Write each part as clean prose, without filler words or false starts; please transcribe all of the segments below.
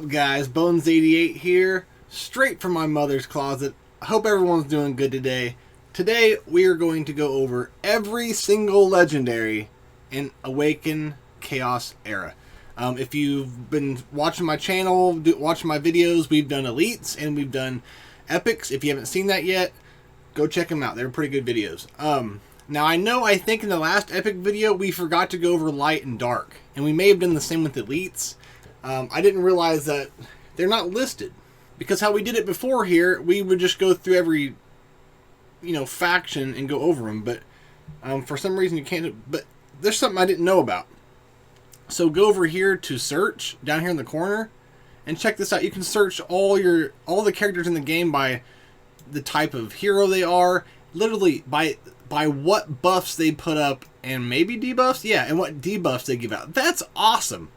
up, guys? Bones88 here, straight from my mother's closet. I hope everyone's doing good today. Today, we are going to go over every single legendary in Awaken Chaos Era. If you've been watching my channel, watching my videos, we've done Elites and we've done Epics. If you haven't seen that yet, go check them out. They're pretty good videos. Now, I think in the last Epic video, we forgot to go over Light and Dark. And we may have done the same with Elites. I didn't realize that they're not listed. Because how we did it before here, we would just go through every, faction and go over them. But for some reason you can't. But there's something I didn't know about. So go over here to search, down here in the corner. And check this out. You can search all the characters in the game by the type of hero they are. Literally by what buffs they put up and maybe debuffs. Yeah, and what debuffs they give out. That's awesome.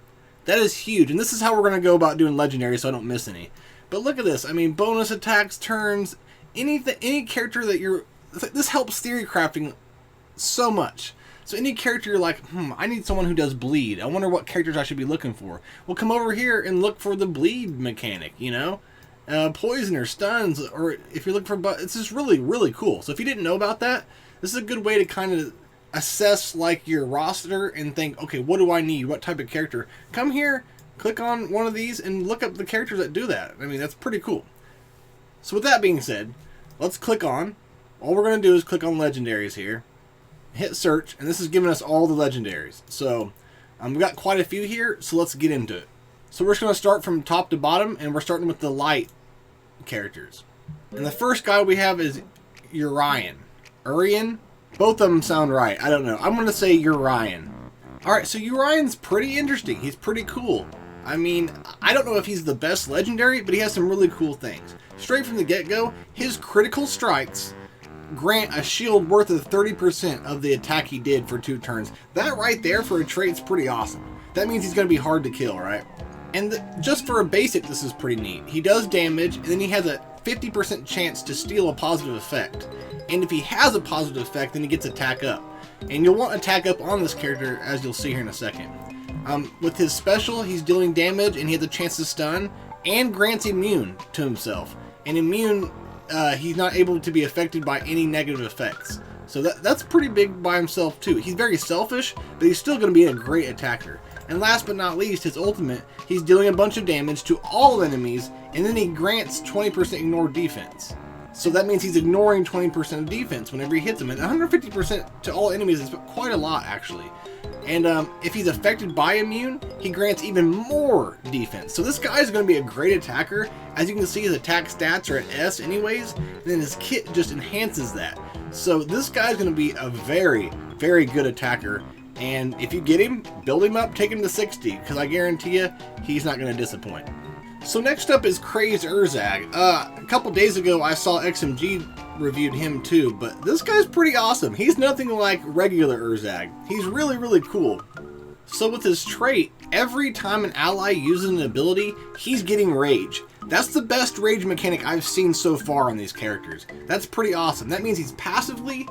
That is huge. And this is how we're going to go about doing legendary so I don't miss any. But look at this. I mean, bonus attacks, turns, any character that you're... This helps theory crafting so much. So any character you're like, I need someone who does bleed. I wonder what characters I should be looking for. Well, come over here and look for the bleed mechanic, poison or stuns, or if you're looking for... It's just really, really cool. So if you didn't know about that, this is a good way to kind of assess like your roster and think, okay, what do I need? What type of character? Come here, click on one of these, and look up the characters that do that. I mean, that's pretty cool. So with that being said, let's click on. All we're going to do is click on legendaries here. Hit search, and this is giving us all the legendaries. So we've got quite a few here, so let's get into it. So we're just going to start from top to bottom, and we're starting with the light characters. And the first guy we have is Urian. Urian? Both of them sound right. I don't know. I'm going to say Urian. Alright, so Urian's pretty interesting. He's pretty cool. I mean, I don't know if he's the best legendary, but he has some really cool things. Straight from the get-go, his critical strikes grant a shield worth of 30% of the attack he did for 2 turns. That right there for a trait's pretty awesome. That means he's going to be hard to kill, right? And just for a basic, this is pretty neat. He does damage, and then he has a 50% chance to steal a positive effect. And if he has a positive effect, then he gets attack up. And you'll want attack up on this character, as you'll see here in a second. With his special, he's dealing damage, and he has a chance to stun, and grants immune to himself. And immune, he's not able to be affected by any negative effects. So that's pretty big by himself, too. He's very selfish, but he's still going to be a great attacker. And last but not least, his ultimate, he's dealing a bunch of damage to all enemies, and then he grants 20% ignore defense. So that means he's ignoring 20% of defense whenever he hits them. And 150% to all enemies is quite a lot, actually. And if he's affected by immune, he grants even more defense. So this guy is going to be a great attacker. As you can see, his attack stats are at S anyways, and then his kit just enhances that. So this guy is going to be a very, very good attacker. And if you get him, build him up, take him to 60, because I guarantee you, he's not going to disappoint. So next up is Craze Urzag. A couple days ago, I saw XMG reviewed him too, but this guy's pretty awesome. He's nothing like regular Urzag. He's really, really cool. So with his trait, every time an ally uses an ability, he's getting rage. That's the best rage mechanic I've seen so far on these characters. That's pretty awesome. That means he's passively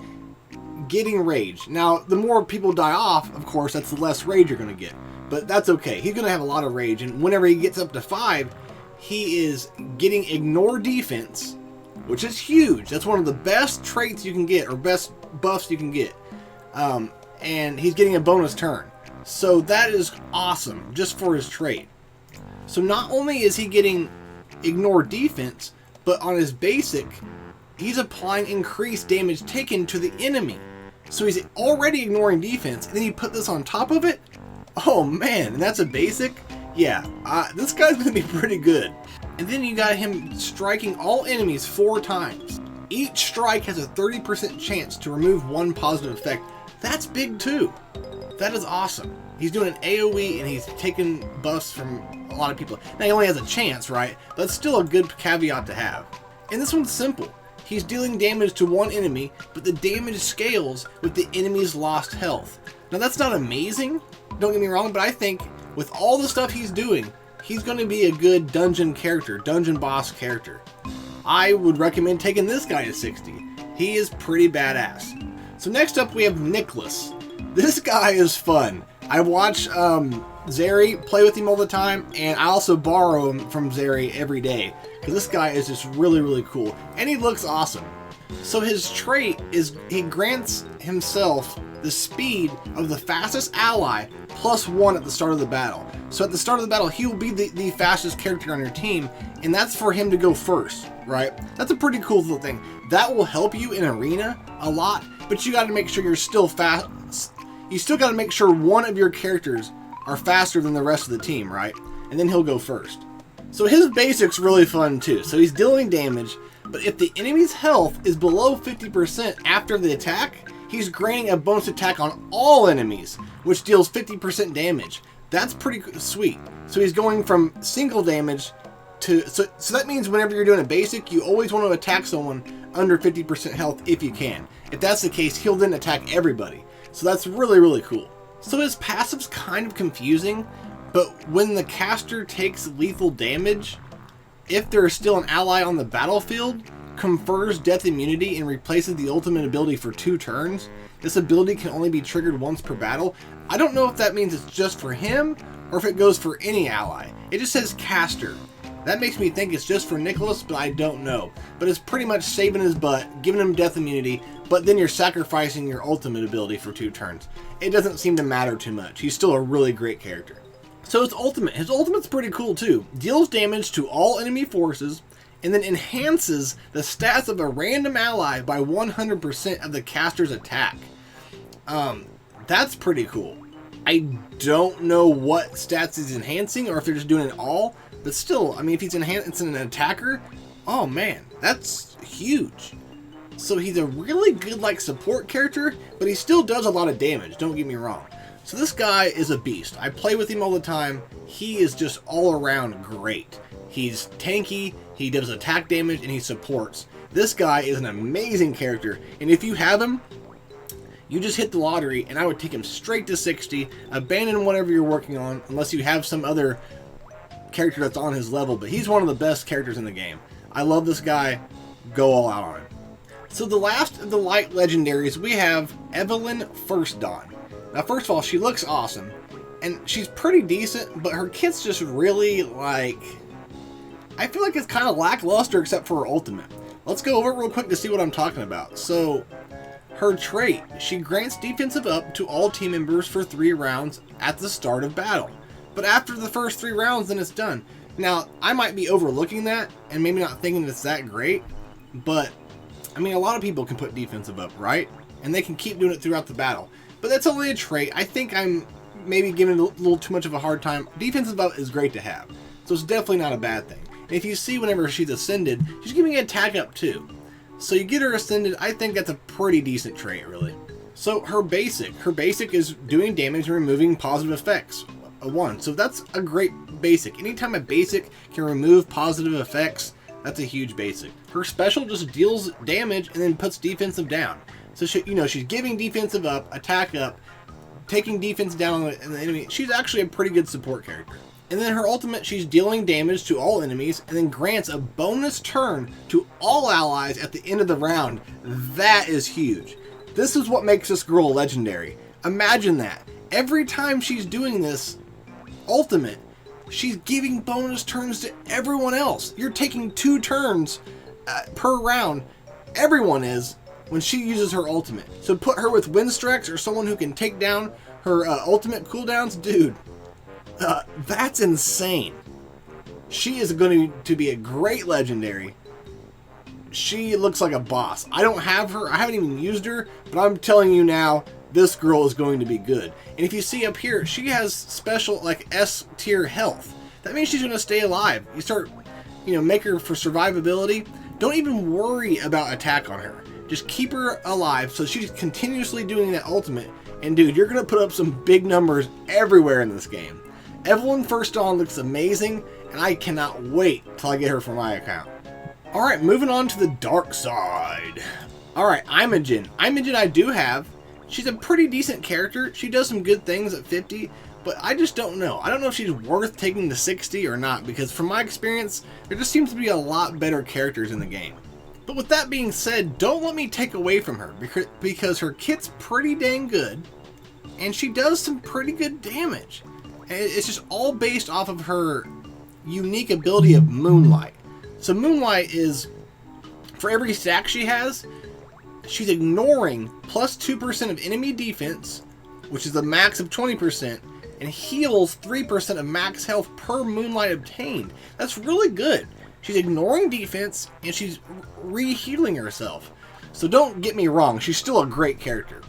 getting rage. Now, the more people die off, of course, that's the less rage you're going to get. But that's okay. He's going to have a lot of rage, and whenever he gets up to 5, he is getting ignore defense, which is huge. That's one of the best traits you can get, or best buffs you can get. And he's getting a bonus turn. So that is awesome, just for his trait. So not only is he getting ignore defense, but on his basic, he's applying increased damage taken to the enemy. So he's already ignoring defense, and then you put this on top of it? Oh man, and that's a basic? Yeah, this guy's going to be pretty good. And then you got him striking all enemies 4 times. Each strike has a 30% chance to remove 1 positive effect. That's big too. That is awesome. He's doing an AoE and he's taking buffs from a lot of people. Now he only has a chance, right? But it's still a good caveat to have. And this one's simple. He's dealing damage to 1 enemy, but the damage scales with the enemy's lost health. Now that's not amazing, don't get me wrong, but I think with all the stuff he's doing, he's going to be a good dungeon character, dungeon boss character. I would recommend taking this guy to 60. He is pretty badass. So next up we have Nicholas. This guy is fun. I watch Zeri, play with him all the time, and I also borrow him from Zeri every day, because this guy is just really, really cool, and he looks awesome. So his trait is he grants himself the speed of the fastest ally +1 at the start of the battle. So at the start of the battle, he will be the fastest character on your team, and that's for him to go first, right? That's a pretty cool little thing. That will help you in arena a lot, but you got to make sure you're still fast. You still got to make sure one of your characters are faster than the rest of the team, right? And then he'll go first. So his basic's really fun too. So he's dealing damage, but if the enemy's health is below 50% after the attack, he's granting a bonus attack on all enemies, which deals 50% damage. That's pretty sweet. So he's going from single damage to... So that means whenever you're doing a basic, you always want to attack someone under 50% health if you can. If that's the case, he'll then attack everybody. So that's really, really cool. So his passive's kind of confusing, but when the caster takes lethal damage, if there is still an ally on the battlefield, confers death immunity and replaces the ultimate ability for 2 turns. This ability can only be triggered once per battle. I don't know if that means it's just for him or if it goes for any ally. It just says caster. That makes me think it's just for Nicholas, but I don't know. But it's pretty much saving his butt, giving him death immunity, but then you're sacrificing your ultimate ability for 2 turns. It doesn't seem to matter too much. He's still a really great character. So his ultimate's pretty cool too. Deals damage to all enemy forces, and then enhances the stats of a random ally by 100% of the caster's attack. That's pretty cool. I don't know what stats he's enhancing, or if they're just doing it all, but still, I mean, if he's enhancing an attacker, oh man, that's huge. So he's a really good, like, support character, but he still does a lot of damage, don't get me wrong. So this guy is a beast. I play with him all the time. He is just all around great. He's tanky, he does attack damage, and he supports. This guy is an amazing character, and if you have him, you just hit the lottery, and I would take him straight to 60, abandon whatever you're working on, unless you have some other character that's on his level, but he's one of the best characters in the game. I love this guy. Go all out on him. So the last of the light legendaries, we have Evelyn First Dawn. Now, first of all, she looks awesome, and she's pretty decent, but her kit's just really, like... I feel like it's kind of lackluster except for her ultimate. Let's go over it real quick to see what I'm talking about. So, her trait, she grants defensive up to all team members for 3 rounds at the start of battle. But after the first 3 rounds, then it's done. Now, I might be overlooking that, and maybe not thinking it's that great, but, I mean, a lot of people can put defensive up, right? And they can keep doing it throughout the battle. But that's only a trait. I think I'm maybe giving it a little too much of a hard time. Defensive up is great to have, so it's definitely not a bad thing. And if you see whenever she's ascended, she's giving attack up too. So you get her ascended, I think that's a pretty decent trait, really. So her basic is doing damage and removing positive effects. A 1. So that's a great basic. Anytime a basic can remove positive effects, that's a huge basic. Her special just deals damage and then puts defensive down. So she, she's giving defensive up, attack up, taking defense down on the enemy. She's actually a pretty good support character. And then her ultimate, she's dealing damage to all enemies and then grants a bonus turn to all allies at the end of the round. That is huge. This is what makes this girl legendary. Imagine that. Every time she's doing this ultimate, she's giving bonus turns to everyone else. You're taking 2 turns per round. Everyone is when she uses her ultimate. So put her with Windstrex or someone who can take down her ultimate cooldowns. Dude. That's insane. She is going to be a great legendary. She looks like a boss. I don't have her. I haven't even used her, but I'm telling you now, this girl is going to be good. And if you see up here, she has special, like, S tier health. That means she's going to stay alive. You start, make her for survivability. Don't even worry about attack on her. Just keep her alive so she's continuously doing that ultimate. And dude, you're going to put up some big numbers everywhere in this game. Evelyn First Dawn looks amazing, and I cannot wait till I get her for my account. Alright, moving on to the dark side. Alright, Imogen. Imogen I do have. She's a pretty decent character. She does some good things at 50, but I just don't know. I don't know if she's worth taking to 60 or not, because from my experience, there just seems to be a lot better characters in the game. But with that being said, don't let me take away from her, because her kit's pretty dang good, and she does some pretty good damage. And it's just all based off of her unique ability of Moonlight. So Moonlight is, for every stack she has, she's ignoring plus 2% of enemy defense, which is a max of 20%, and heals 3% of max health per Moonlight obtained. That's really good. She's ignoring defense, and she's re-healing herself. So don't get me wrong, she's still a great character.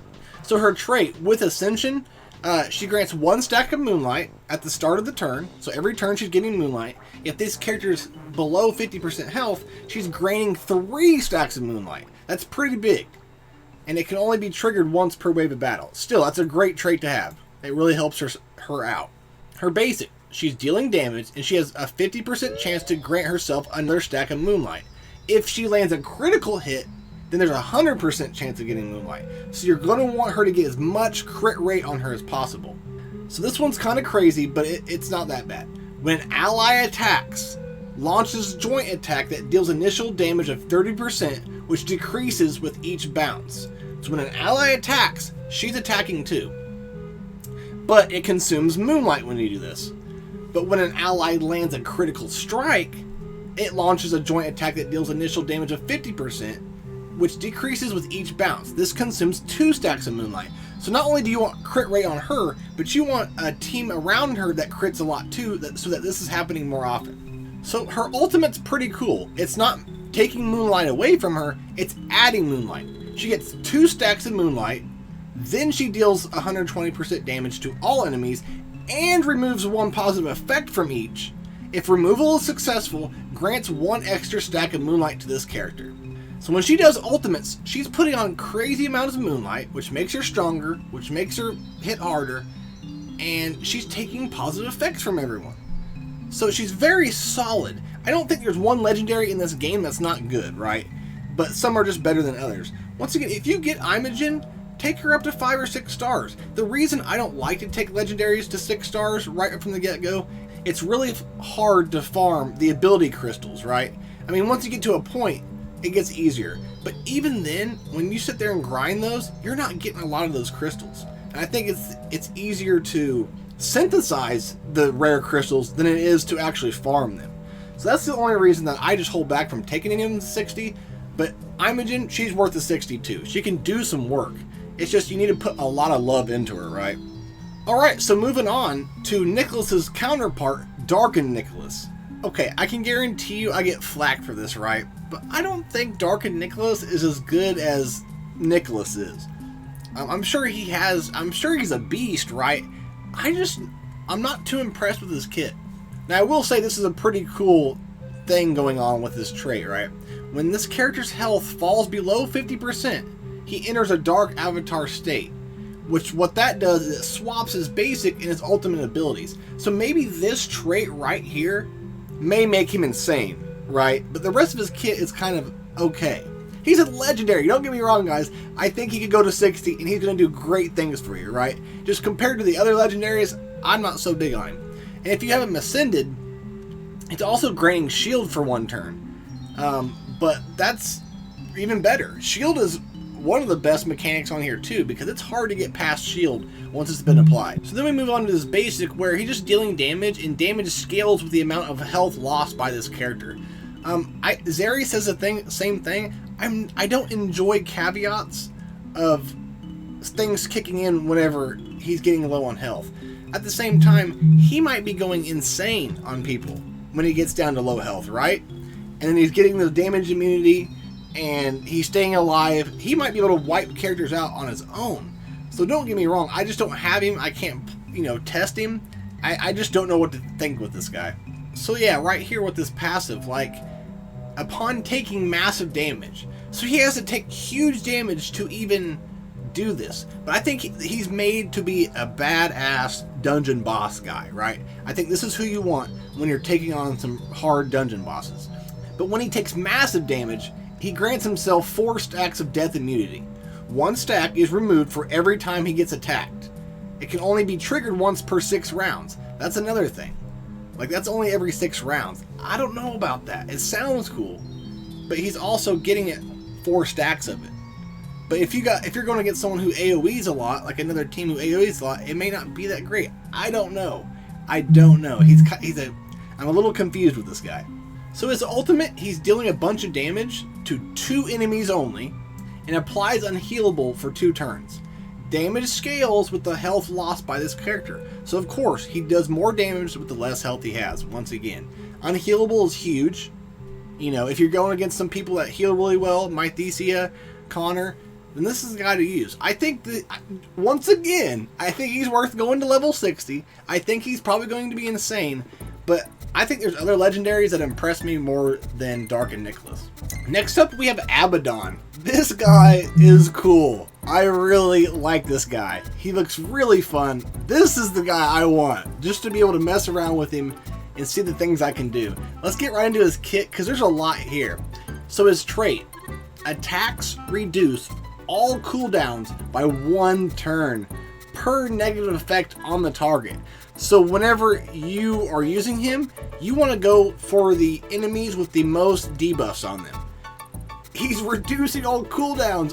So her trait, with Ascension, she grants 1 stack of Moonlight at the start of the turn. So every turn she's getting Moonlight. If this character's below 50% health, she's granting 3 stacks of Moonlight. That's pretty big. And it can only be triggered once per wave of battle. Still, that's a great trait to have. It really helps her out. Her basic, she's dealing damage, and she has a 50% chance to grant herself another stack of Moonlight. If she lands a critical hit, then there's a 100% chance of getting Moonlight. So you're going to want her to get as much crit rate on her as possible. So this one's kind of crazy, but it's not that bad. When an ally attacks, launches a joint attack that deals initial damage of 30%, which decreases with each bounce. So when an ally attacks, she's attacking too. But it consumes Moonlight when you do this. But when an ally lands a critical strike, it launches a joint attack that deals initial damage of 50%, which decreases with each bounce. This consumes 2 stacks of Moonlight. So not only do you want crit rate on her, but you want a team around her that crits a lot too, so that this is happening more often. So her ultimate's pretty cool. It's not taking Moonlight away from her, it's adding Moonlight. She gets 2 stacks of Moonlight, then she deals 120% damage to all enemies, and removes 1 positive effect from each. If removal is successful, grants 1 extra stack of Moonlight to this character. So when she does ultimates, she's putting on crazy amounts of Moonlight, which makes her stronger, which makes her hit harder, and she's taking positive effects from everyone. So she's very solid. I don't think there's one legendary in this game that's not good, right? But some are just better than others. Once again, if you get Imogen, take her up to 5 or 6 stars. The reason I don't like to take legendaries to 6 stars right from the get-go, it's really hard to farm the ability crystals, right? I mean, once you get to a point, it gets easier. But even then, when you sit there and grind those, you're not getting a lot of those crystals. And I think it's easier to synthesize the rare crystals than it is to actually farm them. So that's the only reason that I just hold back from taking any of them to 60. But Imogen, she's worth the 60 too. She can do some work. It's just you need to put a lot of love into her, right? Alright, so moving on to Nicholas's counterpart, Darken Nicholas. Okay, I can guarantee you I get flack for this, right? But I don't think Darken Nicholas is as good as Nicholas is. I'm sure he's a beast, right? I'm not too impressed with his kit. Now I will say this is a pretty cool thing going on with this trait, right? When this character's health falls below 50%, he enters a dark avatar state. Which what that does is it swaps his basic and his ultimate abilities. So maybe this trait right here may make him insane, right? But the rest of his kit is kind of okay. He's a legendary, don't get me wrong, guys. I think he could go to 60 and he's going to do great things for you, right? Just compared to the other legendaries, I'm not so big on him. And if you have him ascended, it's also granting shield for 1 turn. But that's even better. Shield is one of the best mechanics on here too, because it's hard to get past shield once it's been applied. So then we move on to this basic where he's just dealing damage, and damage scales with the amount of health lost by this character. Zeri says the same thing. I don't enjoy caveats of things kicking in whenever he's getting low on health. At the same time, he might be going insane on people when he gets down to low health, right? And then he's getting the damage immunity, and he's staying alive. He might be able to wipe characters out on his own. So don't get me wrong, I just don't have him. I can't, test him. I just don't know what to think with this guy. So yeah, right here with this passive, like, upon taking massive damage. So he has to take huge damage to even do this. But I think he's made to be a badass dungeon boss guy, right? I think this is who you want when you're taking on some hard dungeon bosses. But when he takes massive damage, he grants himself 4 stacks of death immunity. 1 stack is removed for every time he gets attacked. It can only be triggered once per 6 rounds. That's another thing. Like, that's only every 6 rounds. I don't know about that. It sounds cool, but he's also getting it 4 stacks of it. But if you're going to get someone who AoEs a lot, like another team who AoEs a lot, it may not be that great. I don't know. I don't know. I'm a little confused with this guy. So his ultimate, he's dealing a bunch of damage to 2 enemies only, and applies unhealable for 2 turns. Damage scales with the health lost by this character. So of course, he does more damage with the less health he has, once again. Unhealable is huge. You know, if you're going against some people that heal really well, my Thesia, Connor, then this is the guy to use. I think that, once again, I think he's worth going to level 60. I think he's probably going to be insane, but I think there's other legendaries that impress me more than Darken Nicholas. Next up, we have Baddon. This guy is cool. I really like this guy. He looks really fun. This is the guy I want, just to be able to mess around with him and see the things I can do. Let's get right into his kit, because there's a lot here. So his trait, attacks reduce all cooldowns by 1 turn per negative effect on the target. So whenever you are using him, you want to go for the enemies with the most debuffs on them. He's reducing all cooldowns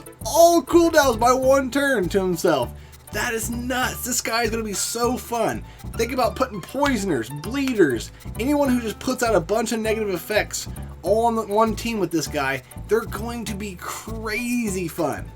by 1 turn to himself. That is nuts. This guy is going to be so fun. Think about putting poisoners, bleeders, anyone who just puts out a bunch of negative effects all on one team with this guy. They're going to be crazy fun.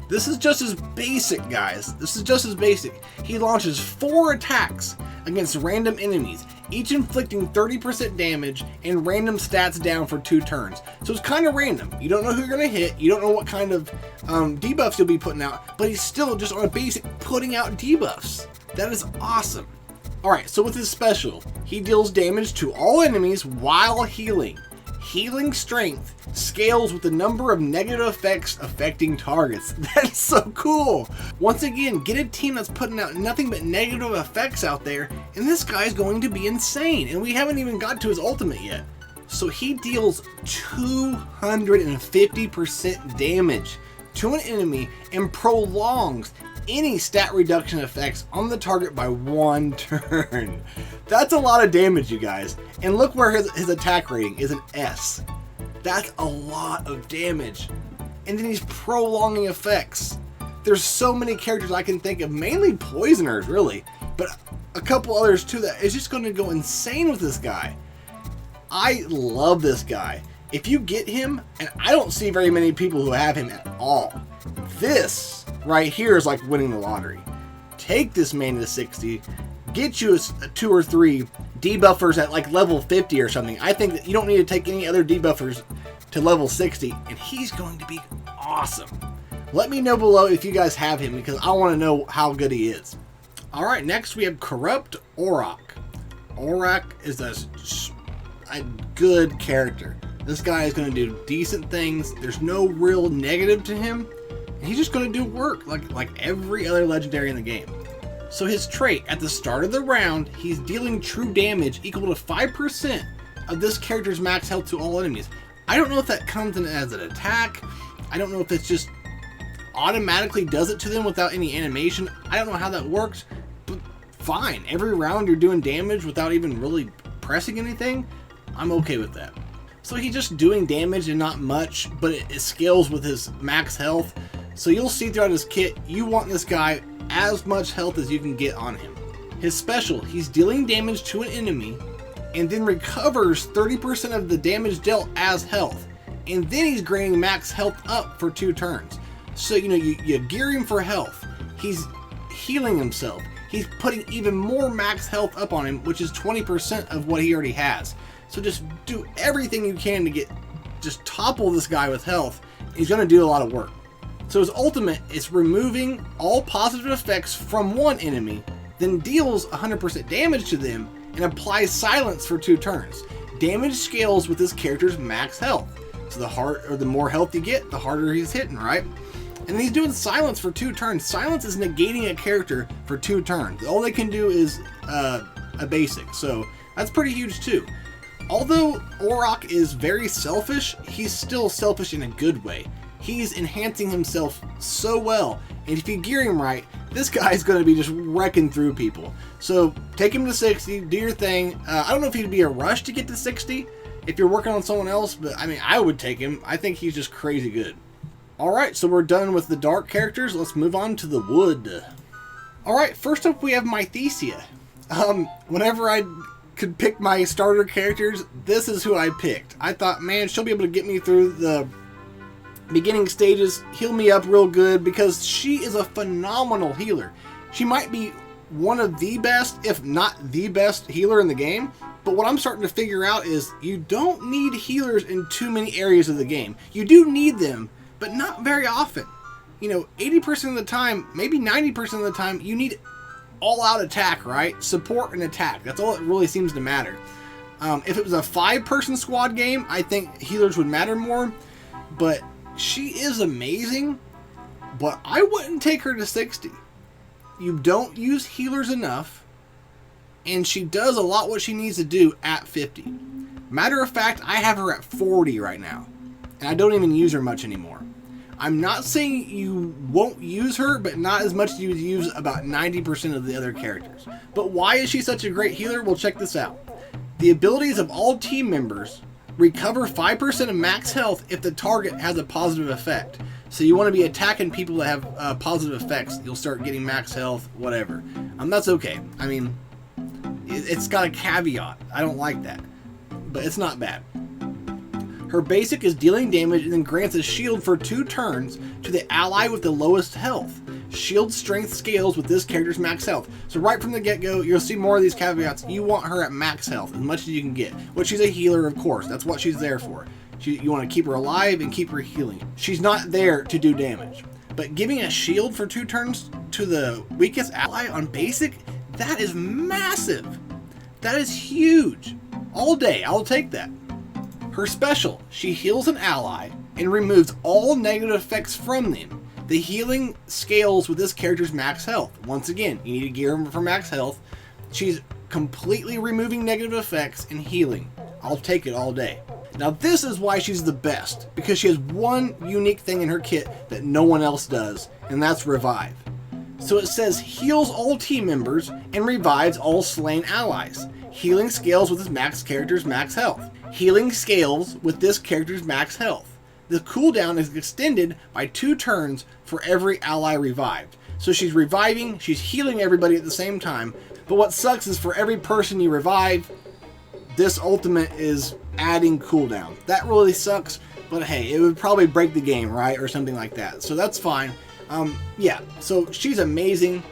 This is just as basic, guys. This is just as basic. He launches 4 attacks against random enemies, each inflicting 30% damage and random stats down for 2 turns. So it's kind of random. You don't know who you're going to hit. You don't know what kind of debuffs you'll be putting out, but he's still just on a basic putting out debuffs. That is awesome. Alright, so with his special, he deals damage to all enemies while healing. Healing strength scales with the number of negative effects affecting targets. That is so cool. Once again, get a team that's putting out nothing but negative effects out there, and this guy's going to be insane. And we haven't even got to his ultimate yet. So he deals 250% damage to an enemy and prolongs any stat reduction effects on the target by 1 turn. That's a lot of damage, you guys. And look where his attack rating is an S. That's a lot of damage. And then he's prolonging effects. There's so many characters I can think of, mainly poisoners, really, but a couple others too that is just going to go insane with this guy. I love this guy. If you get him, and I don't see very many people who have him at all, this right here is like winning the lottery. Take this man to 60, get you a 2 or 3 debuffers at like level 50 or something. I think that you don't need to take any other debuffers to level 60, and he's going to be awesome. Let me know below if you guys have him, because I want to know how good he is. Alright, next we have Corrupt Auroch. Auroch is a good character. This guy is going to do decent things. There's no real negative to him. He's just going to do work like every other legendary in the game. So his trait, at the start of the round, he's dealing true damage equal to 5% of this character's max health to all enemies. I don't know if that comes in as an attack. I don't know if it's just automatically does it to them without any animation. I don't know how that works, but fine. Every round you're doing damage without even really pressing anything. I'm okay with that. So he's just doing damage and not much, but it scales with his max health. So you'll see throughout his kit, you want this guy as much health as you can get on him. His special, he's dealing damage to an enemy and then recovers 30% of the damage dealt as health. And then he's gaining max health up for 2 turns. So, you know, you gear him for health. He's healing himself. He's putting even more max health up on him, which is 20% of what he already has. So just do everything you can to just topple this guy with health. He's going to do a lot of work. So his ultimate is removing all positive effects from one enemy, then deals 100% damage to them, and applies silence for 2 turns. Damage scales with this character's max health. So the more health you get, the harder he's hitting, right? And he's doing silence for 2 turns. Silence is negating a character for 2 turns. All they can do is a basic, so that's pretty huge too. Although Auroch is very selfish, he's still selfish in a good way. He's enhancing himself so well, and if you gear him right, this guy's going to be just wrecking through people. So take him to 60, do your thing. I don't know if he'd be a rush to get to 60 if you're working on someone else, but I mean, I would take him. I think he's just crazy good. Alright, so we're done with the dark characters. Let's move on to the wood. Alright, first up we have my Thesia. Whenever I could pick my starter characters, this is who I picked. I thought, man, she'll be able to get me through the beginning stages, heal me up real good, because she is a phenomenal healer. She might be one of the best, if not the best healer in the game, but what I'm starting to figure out is you don't need healers in too many areas of the game. You do need them, but not very often. You know, 80% of the time, maybe 90% of the time, you need all-out attack, right? Support and attack. That's all it really seems to matter. If it was a 5-person squad game, I think healers would matter more, but she is amazing, but I wouldn't take her to 60. You don't use healers enough, and she does a lot what she needs to do at 50. Matter of fact, I have her at 40 right now, and I don't even use her much anymore. I'm not saying you won't use her, but not as much as you would use about 90% of the other characters. But why is she such a great healer? Well, check this out. The abilities of all team members recover 5% of max health if the target has a positive effect. So you want to be attacking people that have positive effects. You'll start getting max health, whatever. That's okay. I mean, it's got a caveat. I don't like that. But it's not bad. Her basic is dealing damage and then grants a shield for 2 turns to the ally with the lowest health. Shield strength scales with this character's max health. So right from the get-go, you'll see more of these caveats. You want her at max health, as much as you can get. Which she's a healer, of course. That's what she's there for. You want to keep her alive and keep her healing. She's not there to do damage. But giving a shield for 2 turns to the weakest ally on basic, that is massive. That is huge. All day, I'll take that. Her special, she heals an ally and removes all negative effects from them. The healing scales with this character's max health. Once again, you need to gear her for max health. She's completely removing negative effects and healing. I'll take it all day. Now this is why she's the best, because she has one unique thing in her kit that no one else does, and that's revive. So it says heals all team members and revives all slain allies. Healing scales with this max character's max health. Healing scales with this character's max health. The cooldown is extended by 2 turns for every ally revived. So she's reviving, she's healing everybody at the same time, but what sucks is for every person you revive, this ultimate is adding cooldown. That really sucks, but hey, it would probably break the game, right? Or something like that. So that's fine. Yeah, so she's amazing.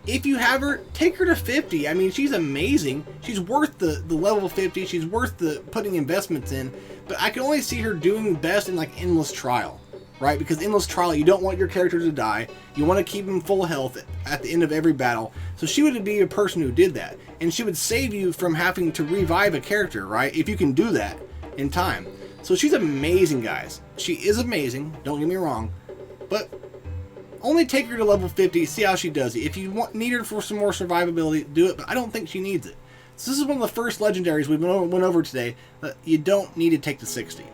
If you have her, take her to 50. I mean, she's amazing. She's worth the level 50. She's worth the putting investments in. But I can only see her doing best in like Endless Trial, right? Because Endless Trial, you don't want your character to die. You want to keep him full health at the end of every battle. So she would be a person who did that. And she would save you from having to revive a character, right? If you can do that in time. So she's amazing, guys. She is amazing. Don't get me wrong. But only take her to level 50, see how she does it. If you need her for some more survivability, do it, but I don't think she needs it. So this is one of the first legendaries we went over today that you don't need to take to 60.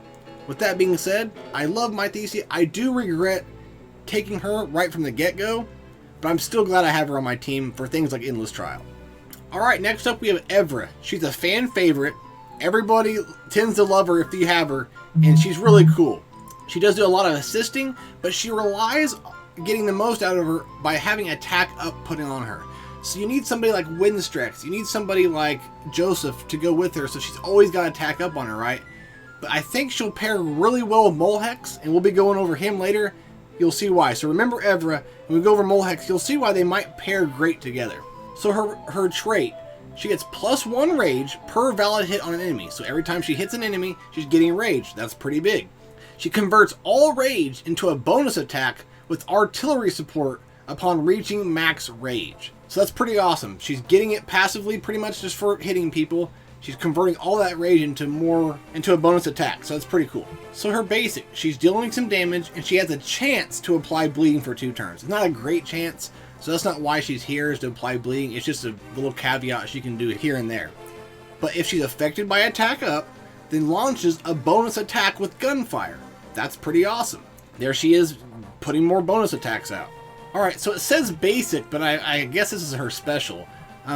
With that being said, I love my Thesia. I do regret taking her right from the get-go, but I'm still glad I have her on my team for things like Endless Trial. Alright, next up we have Evra. She's a fan favorite. Everybody tends to love her if you have her, and she's really cool. She does do a lot of assisting, but she relies getting the most out of her by having attack up put on her. So you need somebody like Windstrex, you need somebody like Joseph to go with her, so she's always got attack up on her, right? But I think she'll pair really well with Molex, and we'll be going over him later. You'll see why. So remember Evra, when we go over Molex, you'll see why they might pair great together. So her trait, she gets +1 rage per valid hit on an enemy. So every time she hits an enemy, she's getting rage. That's pretty big. She converts all rage into a bonus attack with artillery support upon reaching max rage. So that's pretty awesome. She's getting it passively pretty much just for hitting people. She's converting all that rage into a bonus attack, so that's pretty cool. So her basic, she's dealing some damage and she has a chance to apply bleeding for 2 turns. It's not a great chance, so that's not why she's here, is to apply bleeding. It's just a little caveat she can do here and there. But if she's affected by attack up, then launches a bonus attack with gunfire. That's pretty awesome. There she is, putting more bonus attacks out. Alright, so it says basic, but I guess this is her special.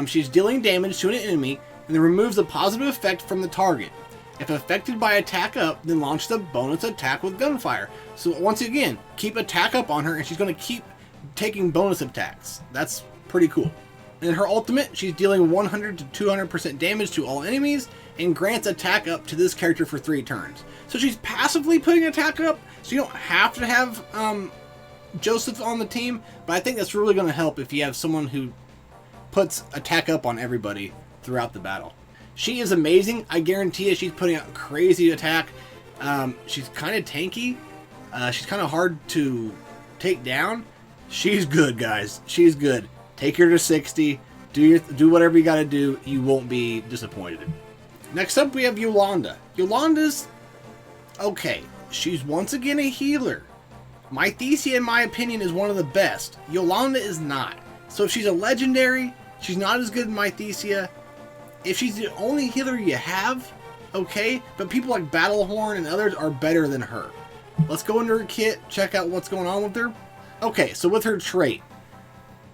She's dealing damage to an enemy and then removes a positive effect from the target. If affected by attack up, then launch the bonus attack with gunfire. So once again, keep attack up on her and she's going to keep taking bonus attacks. That's pretty cool. In her ultimate, she's dealing 100 to 200% damage to all enemies and grants attack up to this character for 3 turns. So she's passively putting attack up, so you don't have to have Joseph on the team, but I think that's really going to help if you have someone who puts attack up on everybody throughout the battle. She is amazing. I guarantee you she's putting out crazy attack. She's kind of tanky. She's kind of hard to take down. She's good, guys. She's good. Take her to 60. Do whatever you gotta do. You won't be disappointed. Next up, we have Yolanda. Yolanda's okay. She's once again a healer. My Thesia, in my opinion, is one of the best. Yolanda is not. So if she's a legendary, she's not as good as my Thesia. If she's the only healer you have, okay. But people like Balbarith and others are better than her. Let's go into her kit, check out what's going on with her. Okay, so with her trait.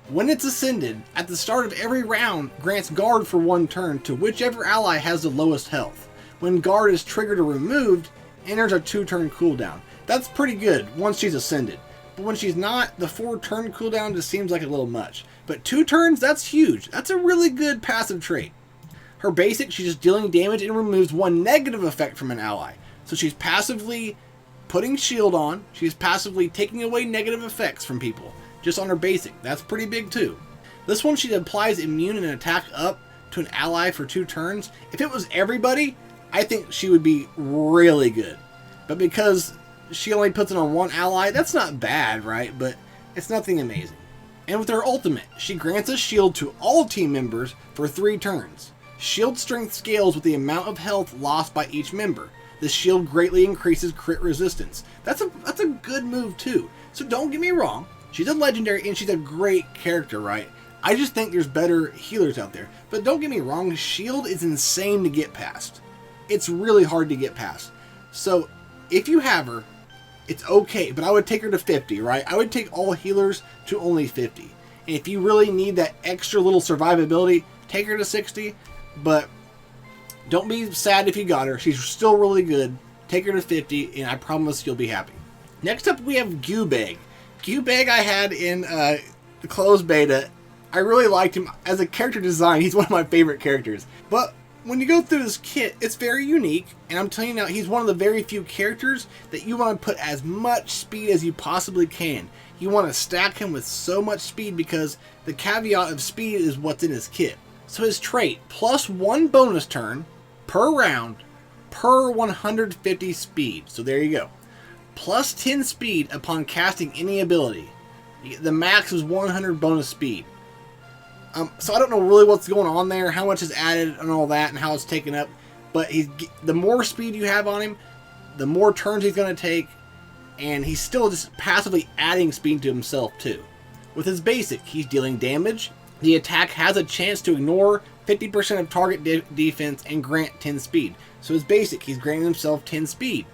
When it's ascended, at the start of every round, grants guard for 1 turn to whichever ally has the lowest health. When guard is triggered or removed, enters a 2-turn cooldown. That's pretty good once she's ascended. But when she's not, the 4-turn cooldown just seems like a little much. But 2 turns, that's huge. That's a really good passive trait. Her basic, she's just dealing damage and removes 1 negative effect from an ally. So she's passively putting shield on. She's passively taking away negative effects from people. Just on her basic. That's pretty big too. This one, she applies immune and attack up to an ally for 2 turns. If it was everybody, I think she would be really good. But because she only puts it on 1 ally, that's not bad, right? But it's nothing amazing. And with her ultimate, she grants a shield to all team members for 3 turns. Shield strength scales with the amount of health lost by each member. This shield greatly increases crit resistance. That's a good move too. So don't get me wrong. She's a legendary and she's a great character, right? I just think there's better healers out there. But don't get me wrong, shield is insane to get past. It's really hard to get past. So if you have her, it's okay, but I would take her to 50, right? I would take all healers to only 50. And if you really need that extra little survivability, take her to 60. But don't be sad if you got her. She's still really good. Take her to 50, and I promise you'll be happy. Next up, we have Gubeg. Gubeg I had in the closed beta. I really liked him. As a character design, he's one of my favorite characters. But when you go through this kit, it's very unique. And I'm telling you now, he's one of the very few characters that you want to put as much speed as you possibly can. You want to stack him with so much speed because the caveat of speed is what's in his kit. So his trait, +1 bonus turn per round per 150 speed. So there you go. +10 speed upon casting any ability. The max is 100 bonus speed. So I don't know really what's going on there, how much is added and all that, and how it's taken up. But the more speed you have on him, the more turns he's going to take, and he's still just passively adding speed to himself too. With his basic, he's dealing damage. The attack has a chance to ignore 50% of target defense and grant 10 speed. So his basic, he's granting himself 10 speed.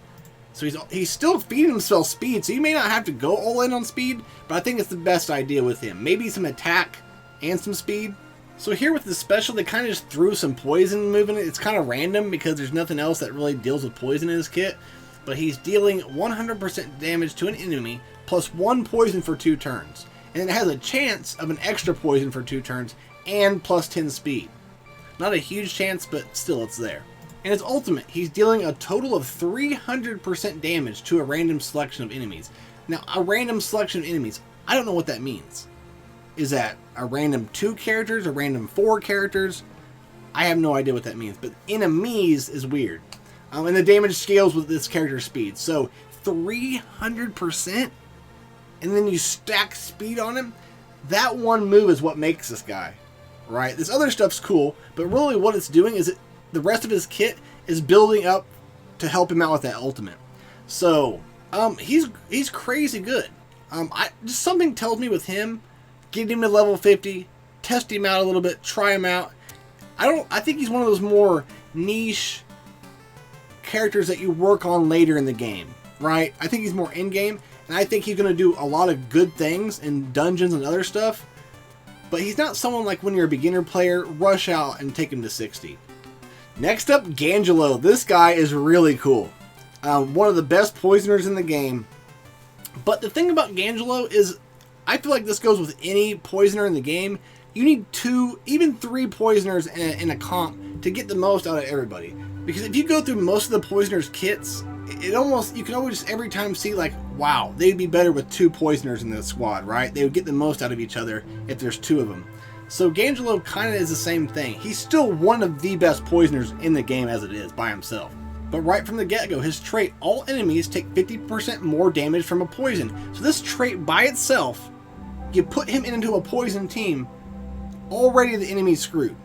So he's still feeding himself speed, so you may not have to go all in on speed, but I think it's the best idea with him. Maybe some attack and some speed. So here with the special, they kind of just threw some poison moving it. It's kind of random because there's nothing else that really deals with poison in his kit. But he's dealing 100% damage to an enemy, +1 poison for 2 turns. And it has a chance of an extra poison for 2 turns, and +10 speed. Not a huge chance, but still it's there. And his ultimate, he's dealing a total of 300% damage to a random selection of enemies. Now, a random selection of enemies, I don't know what that means. Is that a random 2 characters, a random 4 characters? I have no idea what that means, but enemies is weird. And the damage scales with this character's speed. So, 300%? And then you stack speed on him? That one move is what makes this guy, right? This other stuff's cool, but really what it's doing is the rest of his kit is building up to help him out with that ultimate. So, he's crazy good. Just something tells me with him, get him to level 50, test him out a little bit, try him out. I think he's one of those more niche characters that you work on later in the game, right? I think he's more in-game, and I think he's going to do a lot of good things in dungeons and other stuff. But he's not someone like when you're a beginner player, rush out and take him to 60. Next up, Gangelo. This guy is really cool. One of the best poisoners in the game. But the thing about Gangelo is, I feel like this goes with any poisoner in the game. You need 2, even 3 poisoners in a comp to get the most out of everybody. Because if you go through most of the poisoners kits, you can always every time see like, wow, they'd be better with 2 poisoners in the squad, right? They would get the most out of each other if there's 2 of them. So Gangelo kind of is the same thing. He's still one of the best poisoners in the game as it is by himself. But right from the get-go, his trait, all enemies take 50% more damage from a poison. So this trait by itself, you put him into a poison team, already the enemy's screwed.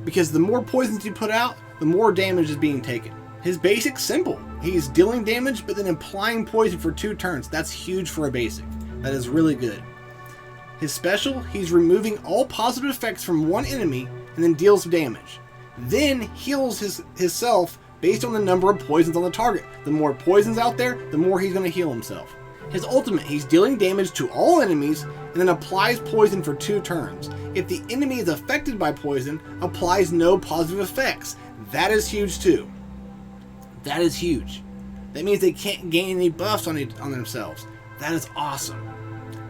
Because the more poisons you put out, the more damage is being taken. His basic's simple. He's dealing damage, but then applying poison for 2 turns. That's huge for a basic. That is really good. His special, he's removing all positive effects from one enemy and then deals damage. Then heals himself based on the number of poisons on the target. The more poisons out there, the more he's going to heal himself. His ultimate, he's dealing damage to all enemies and then applies poison for 2 turns. If the enemy is affected by poison, applies no positive effects. That is huge too. That is huge. That means they can't gain any buffs on themselves. That is awesome.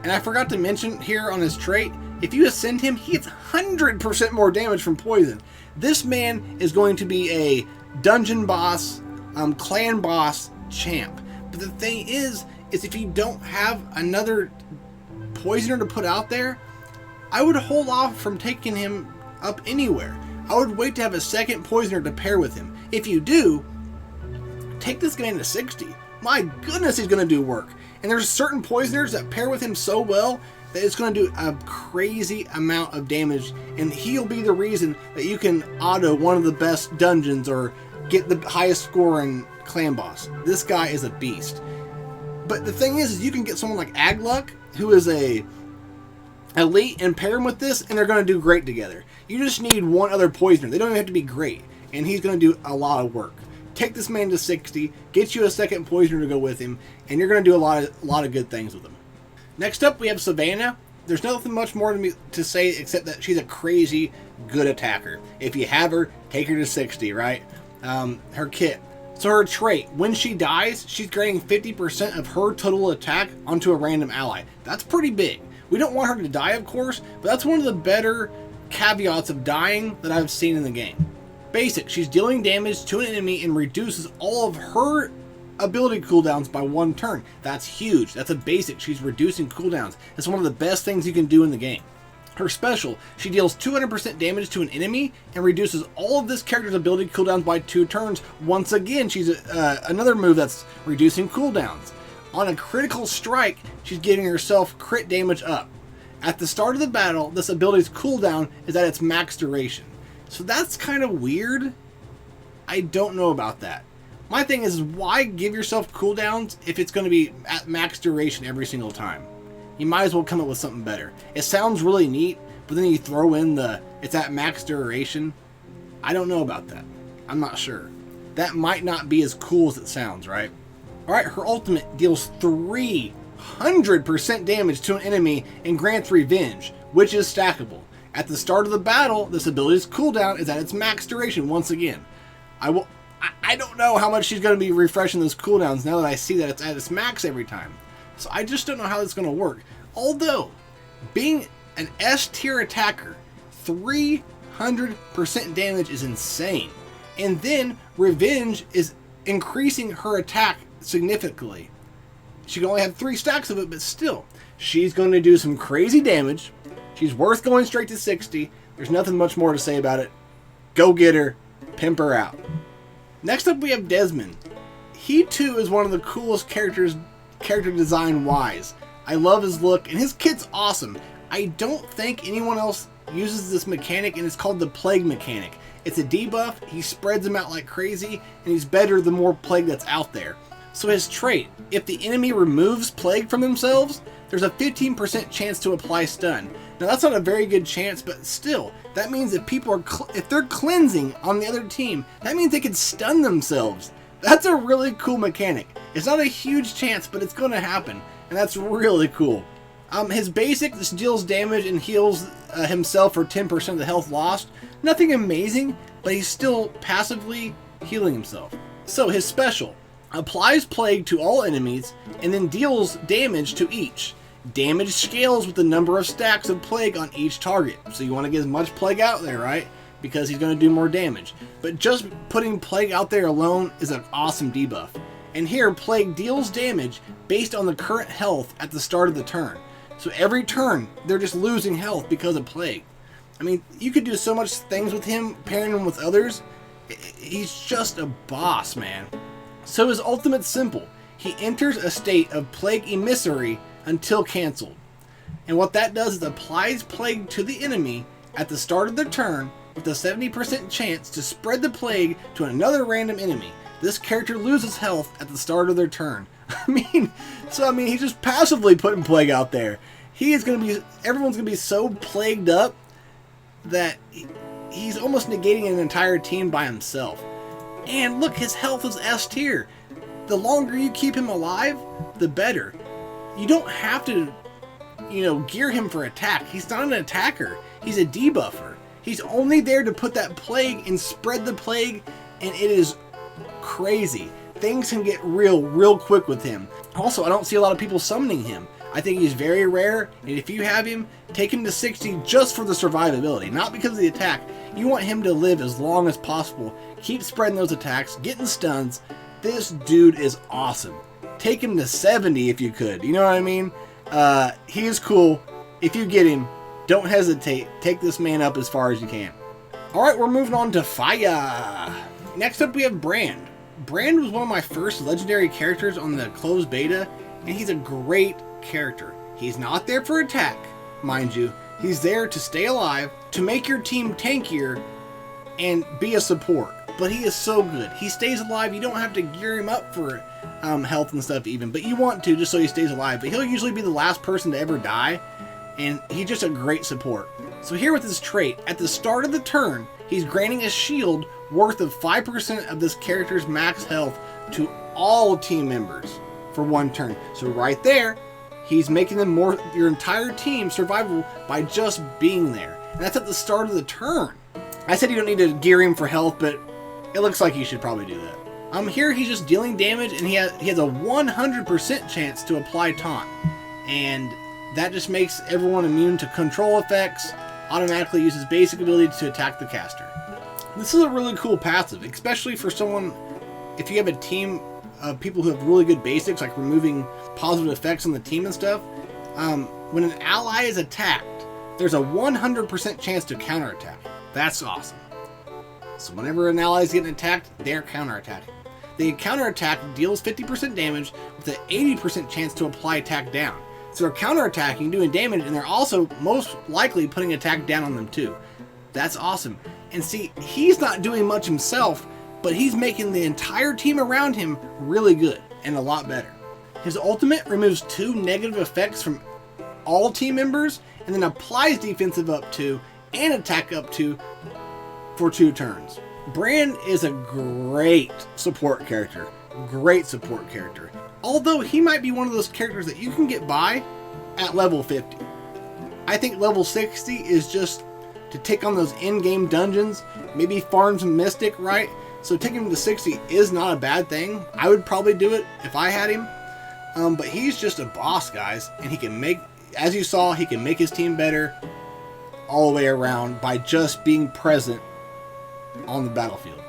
And I forgot to mention here on his trait, if you ascend him, he gets 100% more damage from poison. This man is going to be a dungeon boss, clan boss champ. But the thing is if you don't have another poisoner to put out there, I would hold off from taking him up anywhere. I would wait to have a second poisoner to pair with him. If you do, take this guy to 60. My goodness, he's going to do work. And there's certain poisoners that pair with him so well that it's going to do a crazy amount of damage, and he'll be the reason that you can auto one of the best dungeons or get the highest score in clan boss. This guy is a beast. But the thing is you can get someone like Agluck, who is a elite, and pair him with this, and they're going to do great together. You just need one other poisoner. They don't even have to be great, and he's going to do a lot of work. Take this man to 60, get you a second poisoner to go with him, and you're going to do a lot of good things with him. Next up, we have Savannah. There's nothing much more to say except that she's a crazy good attacker. If you have her, take her to 60, right? Her kit. So her trait, when she dies, she's granting 50% of her total attack onto a random ally. That's pretty big. We don't want her to die, of course, but that's one of the better caveats of dying that I've seen in the game. Basic, she's dealing damage to an enemy and reduces all of her ability cooldowns by 1 turn. That's huge. That's a basic. She's reducing cooldowns. It's one of the best things you can do in the game. Her special, she deals 200% damage to an enemy and reduces all of this character's ability cooldowns by 2 turns. Once again, she's another move that's reducing cooldowns. On a critical strike, she's giving herself crit damage up. At the start of the battle, this ability's cooldown is at its max duration. So that's kind of weird. I don't know about that. My thing is, why give yourself cooldowns if it's going to be at max duration every single time? You might as well come up with something better. It sounds really neat, but then you throw in it's at max duration. I don't know about that. I'm not sure. That might not be as cool as it sounds, right? Alright, her ultimate deals 300% damage to an enemy and grants revenge, which is stackable. At the start of the battle, this ability's cooldown is at its max duration once again. I don't know how much she's going to be refreshing those cooldowns now that I see that it's at its max every time. So I just don't know how that's going to work. Although, being an S tier attacker, 300% damage is insane. And then, revenge is increasing her attack significantly. She can only have 3 stacks of it, but still, she's going to do some crazy damage. She's worth going straight to 60. There's nothing much more to say about it. Go get her. Pimp her out. Next up, we have Desmond. He too is one of the coolest character design wise. I love his look, and his kit's awesome. I don't think anyone else uses this mechanic, and it's called the Plague mechanic. It's a debuff, he spreads them out like crazy, and he's better the more Plague that's out there. So his trait, if the enemy removes Plague from themselves, there's a 15% chance to apply stun. Now that's not a very good chance, but still, that means if people are if they're cleansing on the other team, that means they can stun themselves. That's a really cool mechanic. It's not a huge chance, but it's going to happen, and that's really cool. His basic just deals damage and heals himself for 10% of the health lost. Nothing amazing, but he's still passively healing himself. So his special applies plague to all enemies and then deals damage to each. Damage scales with the number of stacks of plague on each target. So you want to get as much plague out there, right? Because he's going to do more damage. But just putting plague out there alone is an awesome debuff. And here, plague deals damage based on the current health at the start of the turn. So every turn, they're just losing health because of plague. I mean, you could do so much things with him, pairing him with others. He's just a boss, man. So his ultimate's simple. He enters a state of plague emissary until cancelled. And what that does is applies plague to the enemy at the start of their turn with a 70% chance to spread the plague to another random enemy. This character loses health at the start of their turn. I mean, he's just passively putting plague out there. Everyone's gonna be so plagued up that he's almost negating an entire team by himself. And look, his health is S tier. The longer you keep him alive, the better. You don't have to, gear him for attack. He's not an attacker. He's a debuffer. He's only there to put that plague and spread the plague, and it is crazy. Things can get real quick with him. Also, I don't see a lot of people summoning him. I think he's very rare, and if you have him, take him to 60 just for the survivability, not because of the attack. You want him to live as long as possible. Keep spreading those attacks, getting stuns. This dude is awesome. Take him to 70 if you could. You know what I mean? He is cool. If you get him, don't hesitate. Take this man up as far as you can. Alright, we're moving on to Fire. Next up we have Brand. Brand was one of my first legendary characters on the closed beta, and he's a great character. He's not there for attack, mind you. He's there to stay alive, to make your team tankier, and be a support. But he is so good. He stays alive. You don't have to gear him up for health and stuff even, but you want to just so he stays alive. But he'll usually be the last person to ever die, and he's just a great support. So here with his trait, at the start of the turn, he's granting a shield worth of 5% of this character's max health to all team members for one turn. So right there, he's making your entire team survivable by just being there. And that's at the start of the turn. I said you don't need to gear him for health, but it looks like you should probably do that. Here he's just dealing damage, and he has a 100% chance to apply taunt. And that just makes everyone immune to control effects, automatically uses basic ability to attack the caster. This is a really cool passive, especially for someone, if you have a team of people who have really good basics, like removing positive effects on the team and stuff. When an ally is attacked, there's a 100% chance to counterattack. That's awesome. So whenever an ally is getting attacked, they're counterattacking. The counterattack deals 50% damage with an 80% chance to apply attack down. So they're counterattacking, doing damage, and they're also most likely putting attack down on them too. That's awesome. And see, he's not doing much himself, but he's making the entire team around him really good and a lot better. His ultimate removes 2 negative effects from all team members and then applies defensive up to and attack up to for 2 turns. Brand is a great support character. Great support character. Although he might be one of those characters that you can get by at level 50. I think level 60 is just to take on those in-game dungeons, maybe farm some Mystic, right? So taking him to 60 is not a bad thing. I would probably do it if I had him. But he's just a boss, guys. And he can make, as you saw, he can make his team better all the way around by just being present on the battlefield.